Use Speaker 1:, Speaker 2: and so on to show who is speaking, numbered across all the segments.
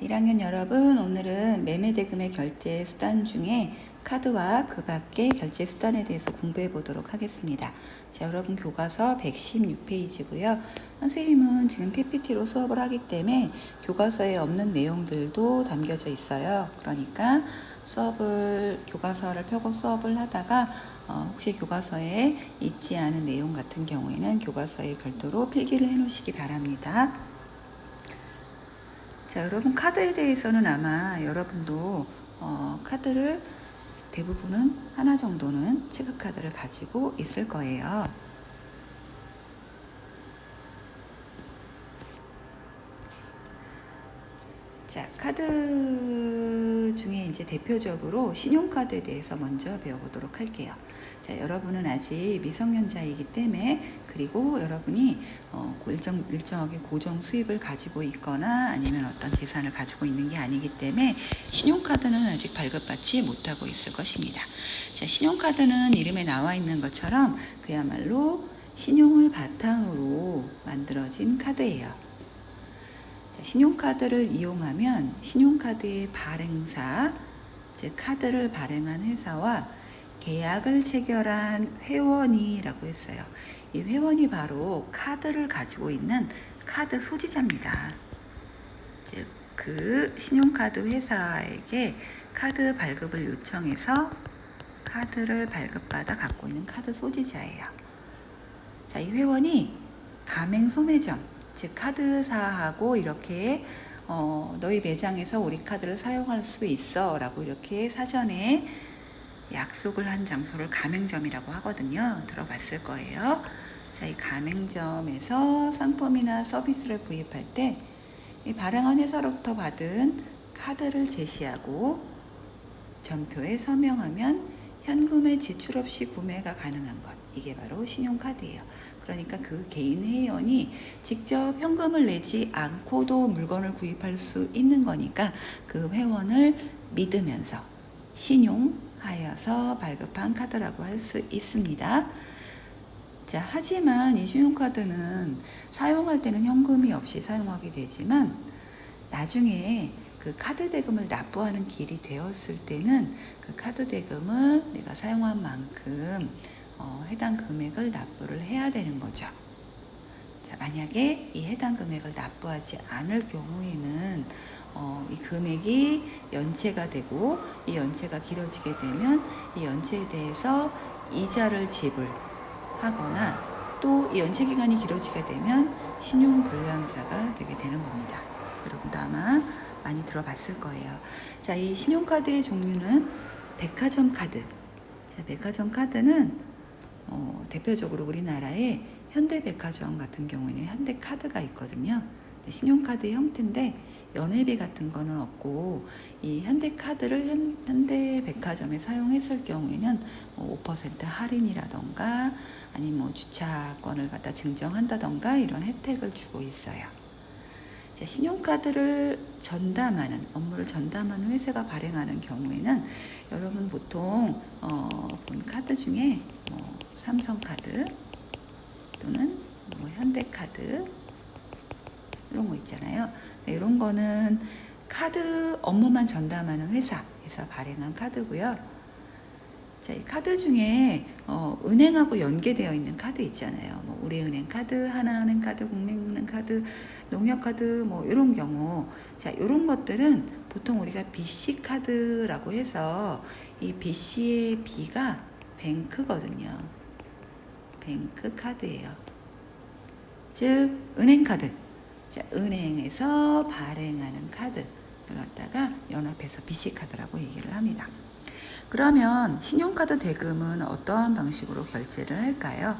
Speaker 1: 1학년 여러분, 오늘은 매매대금의 결제 수단 중에 카드와 그 밖의 결제 수단에 대해서 공부해 보도록 하겠습니다. 자, 여러분 교과서 116페이지고요. 선생님은 지금 PPT로 수업을 하기 때문에 교과서에 없는 내용들도 담겨져 있어요. 그러니까 교과서를 펴고 수업을 하다가 혹시 교과서에 있지 않은 내용 같은 경우에는 교과서에 별도로 필기를 해 놓으시기 바랍니다. 자, 여러분 카드에 대해서는 아마 여러분도 카드를 대부분은 하나 정도는 체크카드를 가지고 있을 거예요. 자, 카드 중에 이제 대표적으로 신용카드에 대해서 먼저 배워보도록 할게요. 자, 여러분은 아직 미성년자이기 때문에, 그리고 여러분이 일정하게 고정 수입을 가지고 있거나 아니면 어떤 재산을 가지고 있는 게 아니기 때문에 신용카드는 아직 발급받지 못하고 있을 것입니다. 자, 신용카드는 이름에 나와 있는 것처럼 그야말로 신용을 바탕으로 만들어진 카드예요. 신용카드를 이용하면 신용카드의 발행사, 즉 카드를 발행한 회사와 계약을 체결한 회원이라고 했어요. 이 회원이 바로 카드를 가지고 있는 카드 소지자입니다. 즉 그 신용카드 회사에게 카드 발급을 요청해서 카드를 발급받아 갖고 있는 카드 소지자예요. 자, 이 회원이 가맹 소매점, 즉 카드사하고 이렇게 너희 매장에서 우리 카드를 사용할 수 있어 라고 이렇게 사전에 약속을 한 장소를 가맹점이라고 하거든요. 들어봤을 거예요. 자, 이 가맹점에서 상품이나 서비스를 구입할 때 이 발행한 회사로부터 받은 카드를 제시하고 전표에 서명하면 현금의 지출 없이 구매가 가능한 것, 이게 바로 신용카드예요. 그러니까 그 개인 회원이 직접 현금을 내지 않고도 물건을 구입할 수 있는 거니까 그 회원을 믿으면서 신용하여서 발급한 카드라고 할 수 있습니다. 자, 하지만 이 신용카드는 사용할 때는 현금이 없이 사용하게 되지만 나중에 그 카드 대금을 납부하는 길이 되었을 때는 그 카드 대금을 내가 사용한 만큼 해당 금액을 납부를 해야 되는 거죠. 자, 만약에 이 해당 금액을 납부하지 않을 경우에는 이 금액이 연체가 되고 이 연체가 길어지게 되면 이 연체에 대해서 이자를 지불하거나 또 이 연체 기간이 길어지게 되면 신용불량자가 되게 되는 겁니다. 여러분도 아마 많이 들어봤을 거예요. 자, 이 신용카드의 종류는 백화점 카드. 자, 백화점 카드는 대표적으로 우리나라에 현대백화점 같은 경우에는 현대카드가 있거든요. 신용카드의 형태인데 연회비 같은 거는 없고 이 현대카드를 현대백화점에 사용했을 경우에는 5% 할인이라던가 아니면 주차권을 갖다 증정한다던가 이런 혜택을 주고 있어요. 자, 신용카드를 업무를 전담하는 회사가 발행하는 경우에는 여러분 보통 본 카드 중에 삼성카드 또는 현대카드 이런 거 있잖아요. 네, 이런 거는 카드 업무만 전담하는 회사에서 발행한 카드고요. 자, 이 카드 중에 은행하고 연계되어 있는 카드 있잖아요. 우리은행 카드, 하나은행 카드, 국민은행 카드, 농협카드 이런 경우, 자, 이런 것들은 보통 우리가 BC 카드라고 해서 이 BC의 B가 뱅크거든요. 뱅크 카드예요. 즉 은행 카드. 자, 은행에서 발행하는 카드를 갖다가 연합해서 BC 카드라고 얘기를 합니다. 그러면 신용카드 대금은 어떠한 방식으로 결제를 할까요?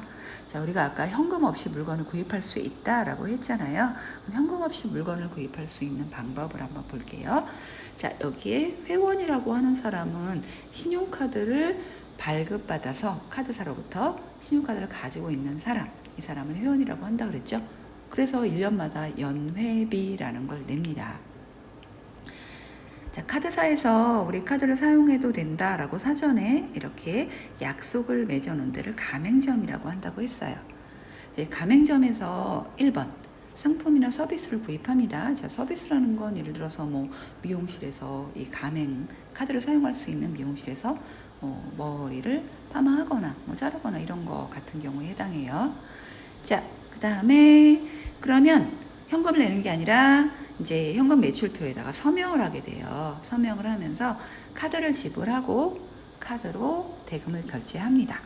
Speaker 1: 자, 우리가 아까 현금 없이 물건을 구입할 수 있다라고 했잖아요. 그럼 현금 없이 물건을 구입할 수 있는 방법을 한번 볼게요. 자, 여기에 회원이라고 하는 사람은 신용카드를 발급받아서 카드사로부터 신용카드를 가지고 있는 사람, 이 사람을 회원이라고 한다 그랬죠. 그래서 1년마다 연회비라는 걸 냅니다. 자, 카드사에서 우리 카드를 사용해도 된다라고 사전에 이렇게 약속을 맺어놓은 데를 가맹점이라고 한다고 했어요. 이제 가맹점에서 1번 상품이나 서비스를 구입합니다. 자, 서비스라는 건 예를 들어서 뭐 미용실에서 이 가맹 카드를 사용할 수 있는 미용실에서 머리를 파마하거나 뭐 자르거나 이런 거 같은 경우에 해당해요. 자, 그 다음에 그러면 현금을 내는 게 아니라 이제 현금 매출표에다가 서명을 하게 돼요. 서명을 하면서 카드를 지불하고 카드로 대금을 결제합니다.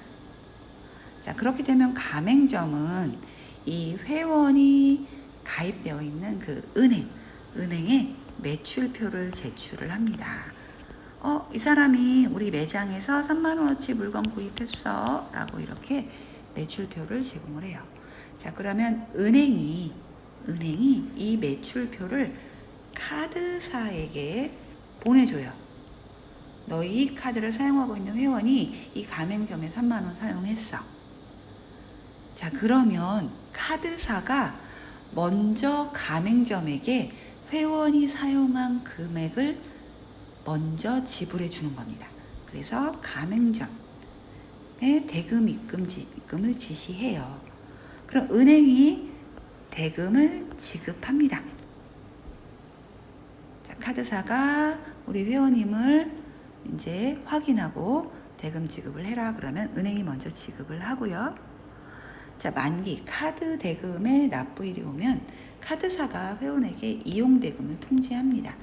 Speaker 1: 자, 그렇게 되면 가맹점은 이 회원이 가입되어 있는 그 은행에 매출표를 제출을 합니다. 이 사람이 우리 매장에서 3만원어치 물건 구입했어 라고 이렇게 매출표를 제공을 해요. 자, 그러면 은행이 이 매출표를 카드사에게 보내줘요. 너희 카드를 사용하고 있는 회원이 이 가맹점에 3만원 사용했어. 자, 그러면 카드사가 먼저 가맹점에게 회원이 사용한 금액을 먼저 지불해 주는 겁니다. 그래서 가맹점에 대금 입금을 지시해요. 그럼 은행이 대금을 지급합니다. 자, 카드사가 우리 회원님을 이제 확인하고 대금 지급을 해라 그러면 은행이 먼저 지급을 하고요. 자, 만기 카드 대금의 납부일이 오면 카드사가 회원에게 이용 대금을 통지합니다.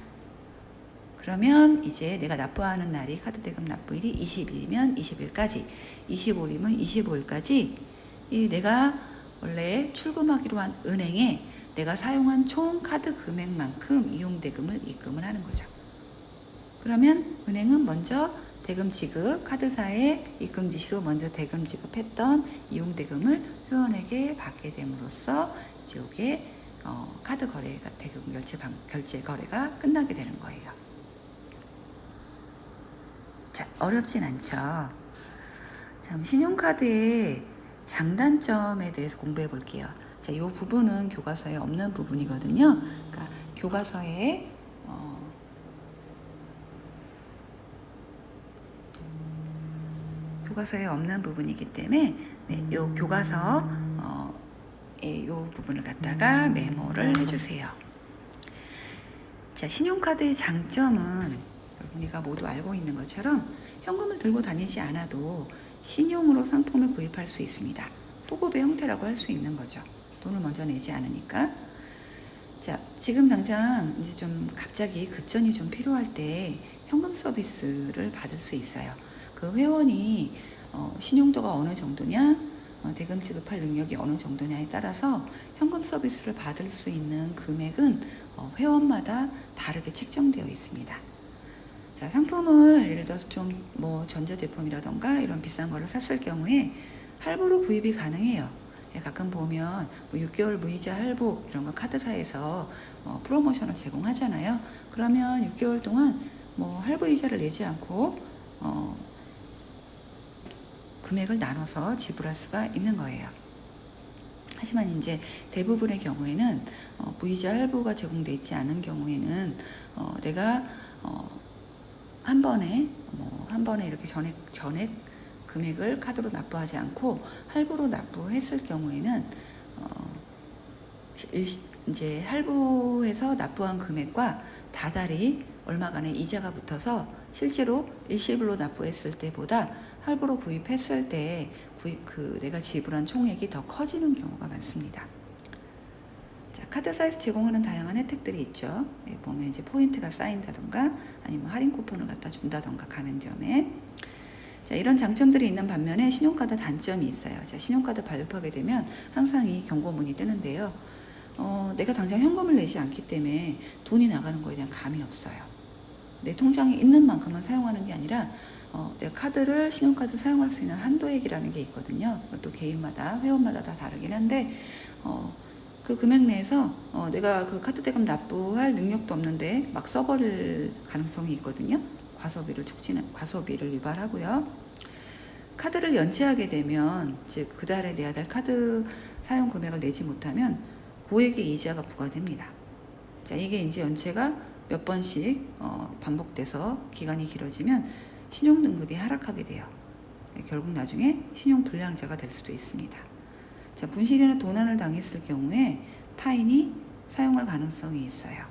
Speaker 1: 그러면 이제 내가 납부하는 날이 카드 대금 납부일이 20일이면 20일까지, 25일이면 25일까지 내가 원래 출금하기로 한 은행에 내가 사용한 총 카드 금액만큼 이용 대금을 입금을 하는 거죠. 그러면 은행은 먼저 대금 지급, 카드사의 입금 지시로 먼저 대금 지급했던 이용 대금을 회원에게 받게 됨으로써 이게 카드 거래가 대금 결제 거래가 끝나게 되는 거예요. 자, 어렵진 않죠. 자, 신용카드의 장단점에 대해서 공부해 볼게요. 자, 이 부분은 교과서에 없는 부분이거든요. 그러니까 교과서에 없는 부분이기 때문에 이 교과서 이 부분을 갖다가 메모를 해주세요. 자, 신용카드의 장점은 우리가 모두 알고 있는 것처럼 현금을 들고 다니지 않아도 신용으로 상품을 구입할 수 있습니다. 소급의 형태라고 할 수 있는 거죠. 돈을 먼저 내지 않으니까. 자, 지금 당장 이제 좀 갑자기 급전이 좀 필요할 때 현금 서비스를 받을 수 있어요. 그 회원이 신용도가 어느 정도냐, 대금 지급할 능력이 어느 정도냐에 따라서 현금 서비스를 받을 수 있는 금액은 회원마다 다르게 책정되어 있습니다. 자, 상품을 예를 들어서 좀 뭐 전자제품이라던가 이런 비싼 거를 샀을 경우에 할부로 구입이 가능해요. 가끔 보면 뭐 6개월 무이자 할부 이런 거 카드사에서 프로모션을 제공하잖아요. 그러면 6개월 동안 뭐 할부 이자를 내지 않고 금액을 나눠서 지불할 수가 있는 거예요. 하지만 이제 대부분의 경우에는 무이자 할부가 제공되지 않은 경우에는 내가 한 번에 이렇게 전액 금액을 카드로 납부하지 않고 할부로 납부했을 경우에는 이제 할부해서 납부한 금액과 다달이 얼마간의 이자가 붙어서 실제로 일시불로 납부했을 때보다 할부로 구입했을 때 내가 지불한 총액이 더 커지는 경우가 많습니다. 자, 카드사에서 제공하는 다양한 혜택들이 있죠. 보면 이제 포인트가 쌓인다던가 아니면 할인 쿠폰을 갖다 준다던가 가맹점에. 자, 이런 장점들이 있는 반면에 신용카드 단점이 있어요. 자, 신용카드 발급하게 되면 항상 이 경고문이 뜨는데요. 내가 당장 현금을 내지 않기 때문에 돈이 나가는 거에 대한 감이 없어요. 내 통장에 있는 만큼만 사용하는 게 아니라 내가 신용카드 사용할 수 있는 한도액이라는 게 있거든요. 또 개인마다, 회원마다 다 다르긴 한데 그 금액 내에서 내가 그 카드 대금 납부할 능력도 없는데 막 써버릴 가능성이 있거든요. 과소비를 유발하고요. 카드를 연체하게 되면 즉 그 달에 내야 될 카드 사용 금액을 내지 못하면 고액의 이자가 부과됩니다. 자, 이게 이제 연체가 몇 번씩 반복돼서 기간이 길어지면 신용 등급이 하락하게 돼요. 결국 나중에 신용 불량자가 될 수도 있습니다. 자, 분실이나 도난을 당했을 경우에 타인이 사용할 가능성이 있어요.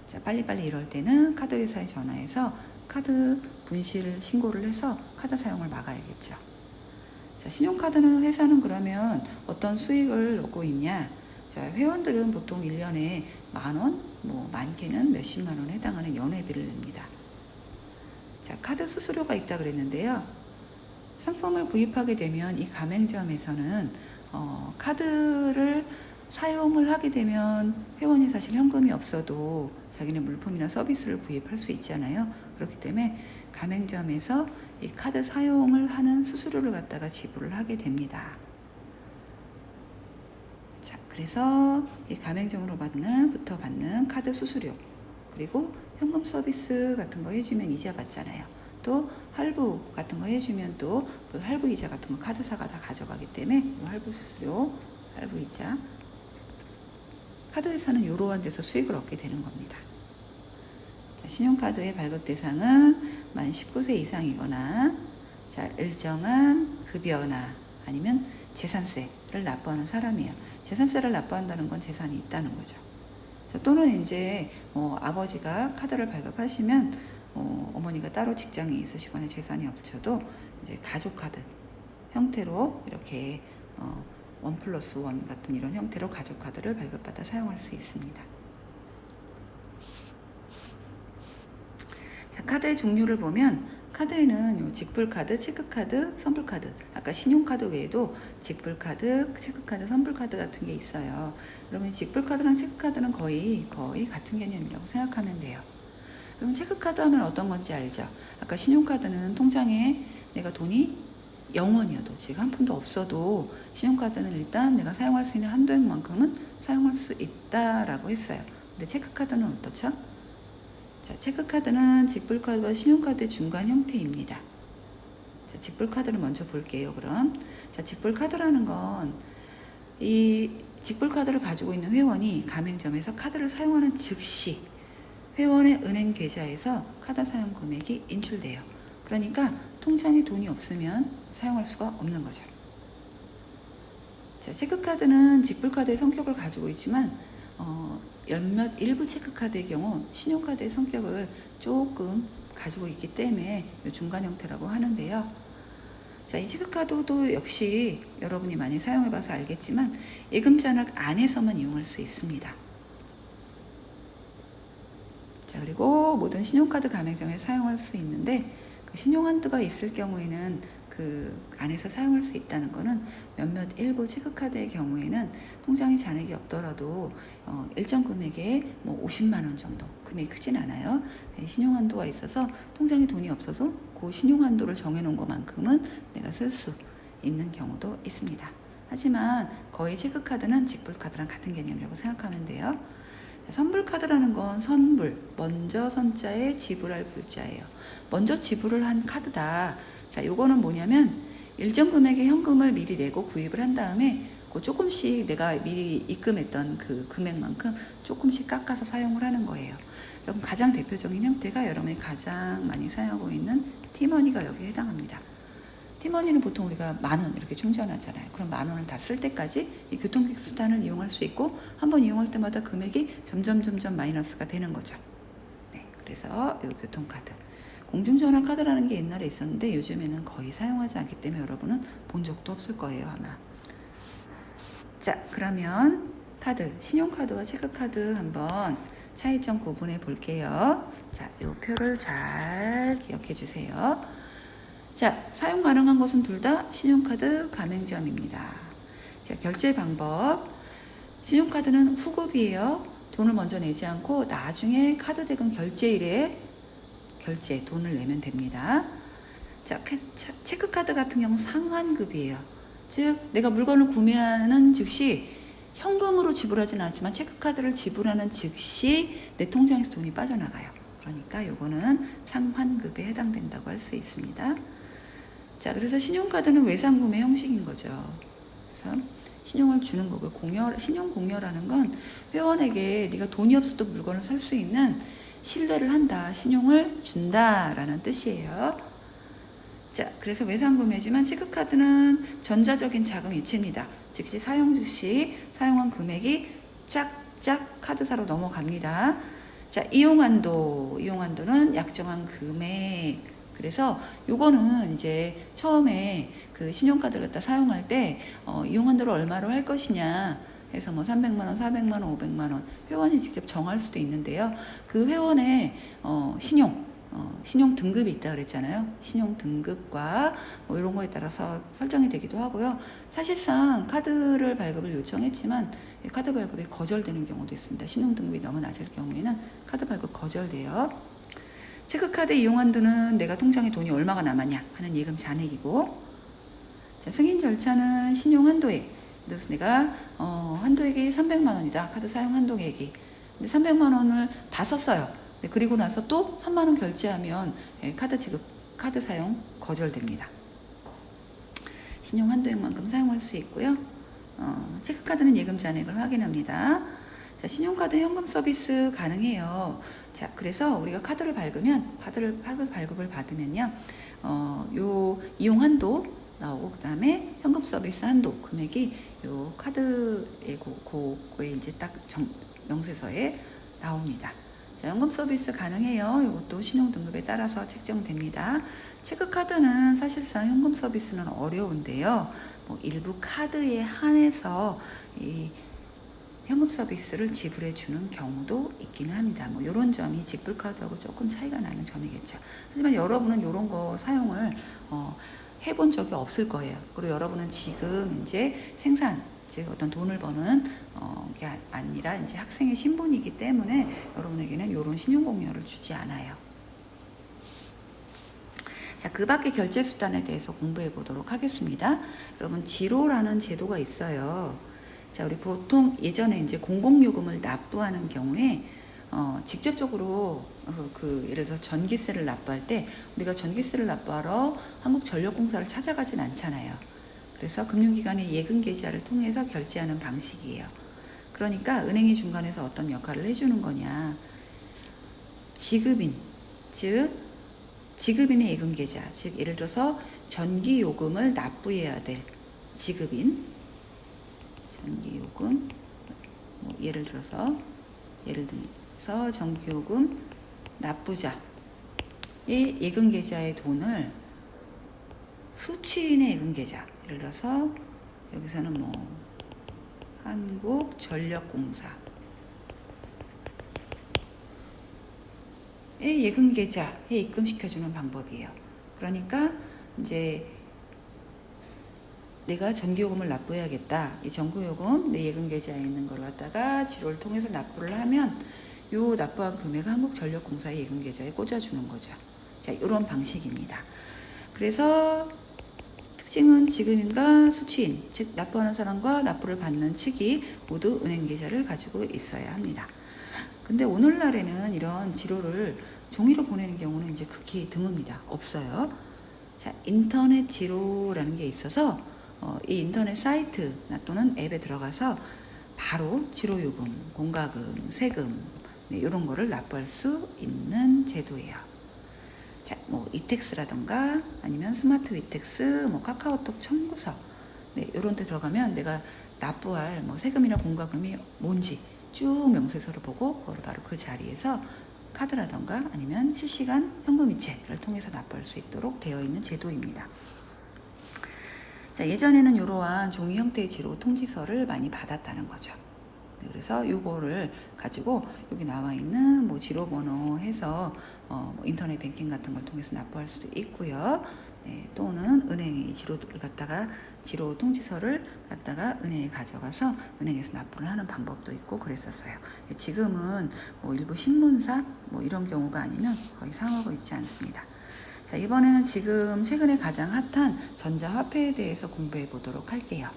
Speaker 1: 자, 빨리빨리 이럴 때는 카드 회사에 전화해서 카드 분실 신고를 해서 카드 사용을 막아야겠죠. 자, 신용카드는 회사는 그러면 어떤 수익을 얻고 있냐? 자, 회원들은 보통 1년에 10,000원, 많게는 몇십만 원 해당하는 연회비를 냅니다. 자, 카드 수수료가 있다 그랬는데요. 상품을 구입하게 되면 이 가맹점에서는 카드를 사용을 하게 되면 회원이 사실 현금이 없어도 자기네 물품이나 서비스를 구입할 수 있잖아요. 그렇기 때문에 가맹점에서 이 카드 사용을 하는 수수료를 갖다가 지불을 하게 됩니다. 자, 그래서 이 가맹점으로부터 받는 카드 수수료, 그리고 현금 서비스 같은 거 해주면 이자 받잖아요. 또 할부 같은 거 해주면 또 그 할부 이자 같은 거 카드사가 다 가져가기 때문에 할부 수수료, 할부 이자, 카드 회사는 이러한 데서 수익을 얻게 되는 겁니다. 자, 신용카드의 발급 대상은 만 19세 이상이거나, 자, 일정한 급여나 아니면 재산세를 납부하는 사람이에요. 재산세를 납부한다는 건 재산이 있다는 거죠. 자, 또는 이제 아버지가 카드를 발급하시면 어머니가 따로 직장에 있으시거나 재산이 없으셔도 이제 가족카드 형태로 이렇게 1+1 같은 이런 형태로 가족카드를 발급받아 사용할 수 있습니다. 자, 카드의 종류를 보면 카드에는 직불카드, 체크카드, 선불카드, 아까 신용카드 외에도 직불카드, 체크카드, 선불카드 같은 게 있어요. 그러면 직불카드랑 체크카드는 거의 같은 개념이라고 생각하면 돼요. 그럼 체크카드 하면 어떤 건지 알죠? 아까 신용카드는 통장에 내가 돈이 0원이어도 즉 한 푼도 없어도 신용카드는 일단 내가 사용할 수 있는 한도액만큼은 사용할 수 있다라고 했어요. 근데 체크카드는 어떻죠? 자, 체크카드는 직불카드와 신용카드의 중간 형태입니다. 자, 직불카드를 먼저 볼게요. 그럼 자, 직불카드라는 건 이 직불카드를 가지고 있는 회원이 가맹점에서 카드를 사용하는 즉시 회원의 은행 계좌에서 카드 사용 금액이 인출돼요. 그러니까 통장에 돈이 없으면 사용할 수가 없는 거죠. 자, 체크카드는 직불카드의 성격을 가지고 있지만 일부 체크카드의 경우 신용카드의 성격을 조금 가지고 있기 때문에 중간 형태라고 하는데요. 자, 이 체크카드도 역시 여러분이 많이 사용해봐서 알겠지만 예금 잔액 안에서만 이용할 수 있습니다. 자, 그리고 모든 신용카드 가맹점에 사용할 수 있는데 그 신용한도가 있을 경우에는 그 안에서 사용할 수 있다는 거는 몇몇 일부 체크카드의 경우에는 통장에 잔액이 없더라도 일정 금액에 50만 원 정도 금액이 크진 않아요. 신용한도가 있어서 통장에 돈이 없어서 그 신용한도를 정해놓은 것만큼은 내가 쓸 수 있는 경우도 있습니다. 하지만 거의 체크카드는 직불카드랑 같은 개념이라고 생각하면 돼요. 선불카드라는 건 선불, 먼저 선자에 지불할 불자예요. 먼저 지불을 한 카드다. 자, 요거는 뭐냐면 일정 금액의 현금을 미리 내고 구입을 한 다음에 그 조금씩 내가 미리 입금했던 그 금액만큼 조금씩 깎아서 사용을 하는 거예요. 여러분 가장 대표적인 형태가 여러분이 가장 많이 사용하고 있는 티머니가 여기에 해당합니다. 티머니는 보통 우리가 10,000원 이렇게 충전하잖아요. 그럼 10,000원을 다 쓸 때까지 이 교통수단을 이용할 수 있고 한번 이용할 때마다 금액이 점점 마이너스가 되는 거죠. 네, 그래서 이 교통카드. 공중전화 카드라는 게 옛날에 있었는데 요즘에는 거의 사용하지 않기 때문에 여러분은 본 적도 없을 거예요, 아마. 자, 그러면 카드, 신용카드와 체크카드 한번 차이점 구분해 볼게요. 자, 이 표를 잘 기억해 주세요. 자, 사용 가능한 것은 둘 다 신용카드 가맹점입니다. 자, 결제 방법. 신용카드는 후급이에요. 돈을 먼저 내지 않고 나중에 카드 대금 결제일에 돈을 내면 됩니다. 자, 체크카드 같은 경우 상환급이에요. 즉, 내가 물건을 구매하는 즉시 현금으로 지불하지는 않지만 체크카드를 지불하는 즉시 내 통장에서 돈이 빠져나가요. 그러니까 요거는 상환급에 해당된다고 할 수 있습니다. 자, 그래서 신용카드는 외상구매 형식인 거죠. 그래서 신용을 주는 거고, 신용 공여라는 건 회원에게 네가 돈이 없어도 물건을 살 수 있는 신뢰를 한다, 신용을 준다라는 뜻이에요. 자, 그래서 외상구매지만 체크카드는 전자적인 자금 이체입니다. 즉시 사용 즉시 사용한 금액이 짝짝 카드사로 넘어갑니다. 자, 이용한도는 약정한 금액. 그래서 요거는 이제 처음에 그 신용카드를 갖다 사용할 때 이용한도를 얼마로 할 것이냐 해서 뭐 300만 원, 400만 원, 500만 원 회원이 직접 정할 수도 있는데요. 그 회원의 신용 등급이 있다 그랬잖아요. 신용 등급과 뭐 이런 거에 따라서 설정이 되기도 하고요. 사실상 카드를 발급을 요청했지만 카드 발급이 거절되는 경우도 있습니다. 신용 등급이 너무 낮을 경우에는 카드 발급 거절돼요. 체크카드 이용한도는 내가 통장에 돈이 얼마가 남았냐 하는 예금 잔액이고, 자, 승인 절차는 신용 한도액. 그래서 내가 한도액이 300만 원이다. 카드 사용 한도액이. 근데 300만 원을 다 썼어요. 그리고 나서 또 3만 원 결제하면 카드 지급, 카드 사용 거절됩니다. 신용 한도액만큼 사용할 수 있고요. 체크카드는 예금 잔액을 확인합니다. 자, 신용카드 현금 서비스 가능해요. 자, 그래서 우리가 카드를 밝으면, 카드 발급을 받으면요, 요 이용 한도 나오고, 그 다음에 현금 서비스 한도 금액이 요 카드의 그거에 이제 딱 명세서에 나옵니다. 자, 현금 서비스 가능해요. 이것도 신용 등급에 따라서 책정됩니다. 체크카드는 사실상 현금 서비스는 어려운데요. 뭐 일부 카드에 한해서 이 현금 서비스를 지불해 주는 경우도 있기는 합니다. 뭐 이런 점이 직불카드하고 조금 차이가 나는 점이겠죠. 하지만 여러분은 이런 거 사용을 해본 적이 없을 거예요. 그리고 여러분은 지금 이제 생산, 즉 어떤 돈을 버는 게 아니라 이제 학생의 신분이기 때문에 여러분에게는 이런 신용공여를 주지 않아요. 자, 그 밖에 결제 수단에 대해서 공부해 보도록 하겠습니다. 여러분, 지로라는 제도가 있어요. 자, 우리 보통 예전에 이제 공공요금을 납부하는 경우에 직접적으로 예를 들어서 전기세를 납부할 때 우리가 전기세를 납부하러 한국전력공사를 찾아가진 않잖아요. 그래서 금융기관의 예금계좌를 통해서 결제하는 방식이에요. 그러니까 은행이 중간에서 어떤 역할을 해주는 거냐. 지급인, 즉 지급인의 예금계좌, 즉 예를 들어서 전기요금을 납부해야 될 지급인, 전기요금, 뭐 예를 들어서 전기요금 납부자의 예금계좌의 돈을 수취인의 예금계좌, 예를 들어서 여기서는 뭐 한국전력공사의 예금계좌에 입금시켜주는 방법이에요. 그러니까 이제 내가 전기요금을 납부해야겠다. 이 전기요금 내 예금계좌에 있는 걸 갖다가 지로를 통해서 납부를 하면 요 납부한 금액을 한국전력공사의 예금계좌에 꽂아주는 거죠. 자, 이런 방식입니다. 그래서 특징은 지급인과 수취인, 즉 납부하는 사람과 납부를 받는 측이 모두 은행계좌를 가지고 있어야 합니다. 근데 오늘날에는 이런 지로를 종이로 보내는 경우는 이제 극히 드뭅니다. 없어요. 자, 인터넷 지로라는 게 있어서 이 인터넷 사이트 또는 앱에 들어가서 바로 지로요금, 공과금, 세금 이런 거를 납부할 수 있는 제도예요. 자, 뭐 이택스라던가 아니면 스마트 이택스, 뭐 카카오톡 청구서 이런 데 들어가면 내가 납부할 뭐 세금이나 공과금이 뭔지 쭉 명세서를 보고 그걸 바로 그 자리에서 카드라던가 아니면 실시간 현금 이체를 통해서 납부할 수 있도록 되어 있는 제도입니다. 자, 예전에는 이러한 종이 형태의 지로 통지서를 많이 받았다는 거죠. 그래서 요거를 가지고 여기 나와 있는 뭐 지로 번호 해서 인터넷 뱅킹 같은 걸 통해서 납부할 수도 있고요. 또는 은행이 지로를 갖다가 지로 통지서를 갖다가 은행에 가져가서 은행에서 납부를 하는 방법도 있고 그랬었어요. 지금은 뭐 일부 신문사 뭐 이런 경우가 아니면 거의 사용하고 있지 않습니다. 자, 이번에는 지금 최근에 가장 핫한 전자화폐에 대해서 공부해 보도록 할게요.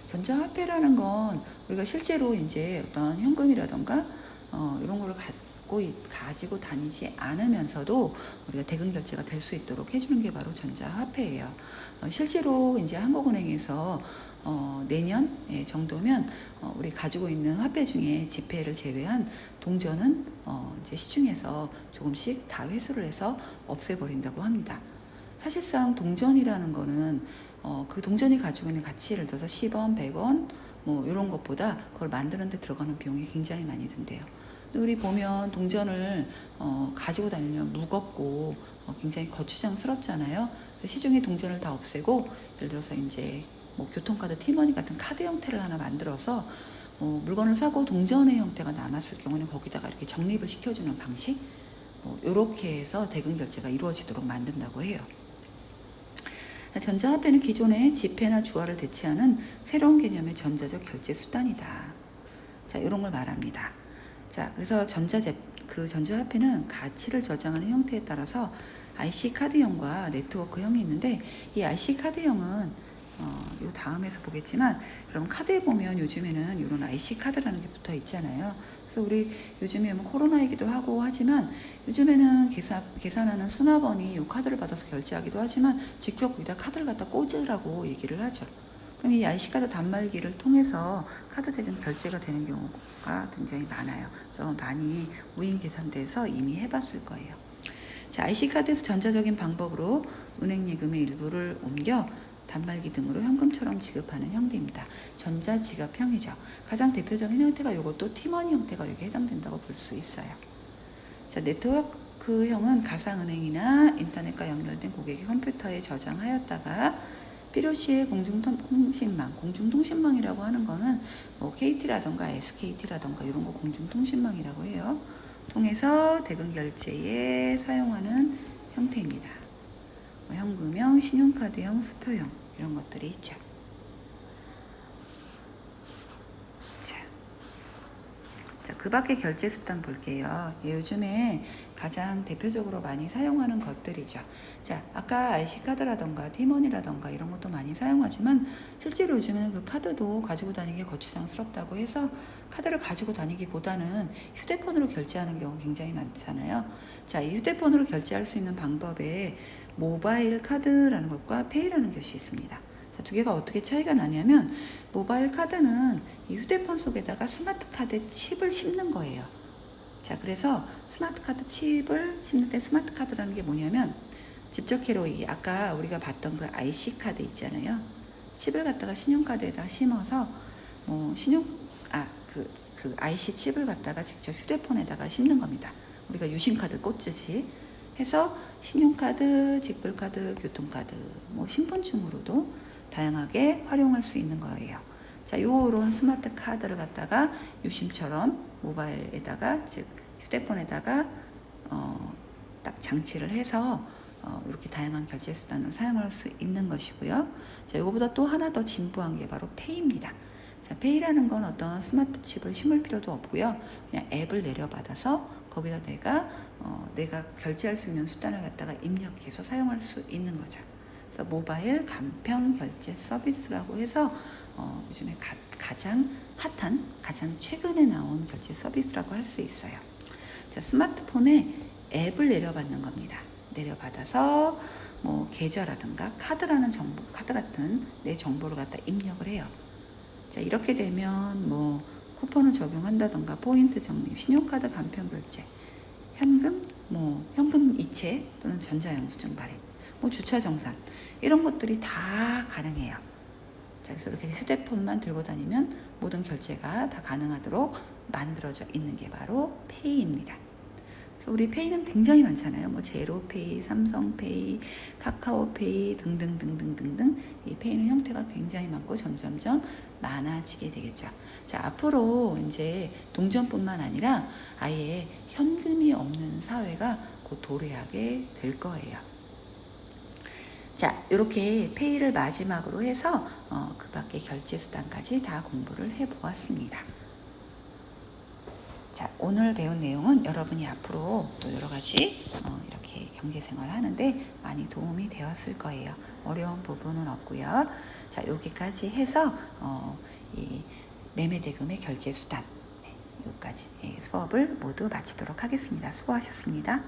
Speaker 1: 전자화폐라는 건 우리가 실제로 이제 어떤 현금이라던가 이런 거를 가지고 다니지 않으면서도 우리가 대금 결제가 될 수 있도록 해주는 게 바로 전자화폐예요. 실제로 이제 한국은행에서 내년 정도면 우리 가지고 있는 화폐 중에 지폐를 제외한 동전은 이제 시중에서 조금씩 다 회수를 해서 없애버린다고 합니다. 사실상 동전이라는 거는 그 동전이 가지고 있는 가치, 예를 들어서 10원, 100원 뭐 이런 것보다 그걸 만드는 데 들어가는 비용이 굉장히 많이 든대요. 우리 보면 동전을 가지고 다니면 무겁고 굉장히 거추장스럽잖아요. 시중에 동전을 다 없애고, 예를 들어서 이제 뭐 교통카드, 티머니 같은 카드 형태를 하나 만들어서 물건을 사고 동전의 형태가 남았을 경우는 거기다가 이렇게 적립을 시켜주는 방식, 이렇게 해서 대금 결제가 이루어지도록 만든다고 해요. 전자화폐는 기존의 지폐나 주화를 대체하는 새로운 개념의 전자적 결제 수단이다. 자, 이런 걸 말합니다. 자, 그래서 전자화폐는 가치를 저장하는 형태에 따라서 IC 카드형과 네트워크형이 있는데, 이 IC 카드형은 요 다음에서 보겠지만, 여러분 카드에 보면 요즘에는 이런 IC 카드라는 게 붙어 있잖아요. 그래서 우리 요즘에 뭐 코로나이기도 하고 하지만, 요즘에는 계산하는 수납원이 이 카드를 받아서 결제하기도 하지만 직접 거기다 카드를 갖다 꽂으라고 얘기를 하죠. 그럼 이 IC카드 단말기를 통해서 카드 대금 결제가 되는 경우가 굉장히 많아요. 그럼 많이 무인 계산대에서 이미 해봤을 거예요. 자, IC카드에서 전자적인 방법으로 은행 예금의 일부를 옮겨 단말기 등으로 현금처럼 지급하는 형태입니다. 전자지갑형이죠. 가장 대표적인 형태가 이것도 티머니 형태가 여기에 해당된다고 볼 수 있어요. 자, 네트워크형은 가상은행이나 인터넷과 연결된 고객의 컴퓨터에 저장하였다가 필요시에 공중통신망이라고 하는 거는 뭐 KT라던가 SKT라던가 이런 거 공중통신망이라고 해요. 통해서 대금 결제에 사용하는 형태입니다. 현금형, 신용카드형, 수표형 이런 것들이 있죠. 자, 그 밖에 결제 수단 볼게요. 요즘에 가장 대표적으로 많이 사용하는 것들이죠. 자, 아까 IC카드라던가 티머니라던가 이런 것도 많이 사용하지만 실제로 요즘에는 그 카드도 가지고 다니기 거추장스럽다고 해서 카드를 가지고 다니기보다는 휴대폰으로 결제하는 경우 굉장히 많잖아요. 자, 이 휴대폰으로 결제할 수 있는 방법에 모바일 카드라는 것과 페이라는 것이 있습니다. 자, 두 개가 어떻게 차이가 나냐면, 모바일 카드는 이 휴대폰 속에다가 스마트 카드 칩을 심는 거예요. 자, 그래서 스마트 카드 칩을 심는 때 스마트 카드라는 게 뭐냐면, 집적회로 아까 우리가 봤던 그 IC 카드 있잖아요. 칩을 갖다가 신용카드에다 심어서 그 IC 칩을 갖다가 직접 휴대폰에다가 심는 겁니다. 우리가 유심카드 꽂듯이 해서 신용카드, 직불카드, 교통카드, 신분증으로도 다양하게 활용할 수 있는 거예요. 자, 요런 스마트 카드를 갖다가 유심처럼 모바일에다가, 즉 휴대폰에다가 딱 장치를 해서 이렇게 다양한 결제 수단을 사용할 수 있는 것이고요. 자, 이거보다 또 하나 더 진부한 게 바로 페이입니다. 자, 페이라는 건 어떤 스마트 칩을 심을 필요도 없고요. 그냥 앱을 내려받아서 거기다 내가 결제할 수 있는 수단을 갖다가 입력해서 사용할 수 있는 거죠. 그래서 모바일 간편 결제 서비스라고 해서 요즘에 가장 핫한, 가장 최근에 나온 결제 서비스라고 할 수 있어요. 자, 스마트폰에 앱을 내려받는 겁니다. 내려받아서 계좌라든가 카드라는 정보, 카드 같은 내 정보를 갖다 입력을 해요. 자, 이렇게 되면 쿠폰을 적용한다던가 포인트 적립, 신용카드 간편 결제, 현금 이체 또는 전자영수증 발행, 주차 정산 이런 것들이 다 가능해요. 자, 그래서 이렇게 휴대폰만 들고 다니면 모든 결제가 다 가능하도록 만들어져 있는 게 바로 페이입니다. 그래서 우리 페이는 굉장히 많잖아요. 제로페이, 삼성페이, 카카오페이 등등등등등등. 이 페이는 형태가 굉장히 많고 점점점 많아지게 되겠죠. 자, 앞으로 이제 동전뿐만 아니라 아예 현금이 없는 사회가 곧 도래하게 될 거예요. 자, 이렇게 페이를 마지막으로 해서 그 밖에 결제 수단까지 다 공부를 해보았습니다. 자, 오늘 배운 내용은 여러분이 앞으로 또 여러 가지 이렇게 경제생활 하는데 많이 도움이 되었을 거예요. 어려운 부분은 없고요. 자, 여기까지 해서 이 매매대금의 결제 수단, 여기까지 수업을 모두 마치도록 하겠습니다. 수고하셨습니다.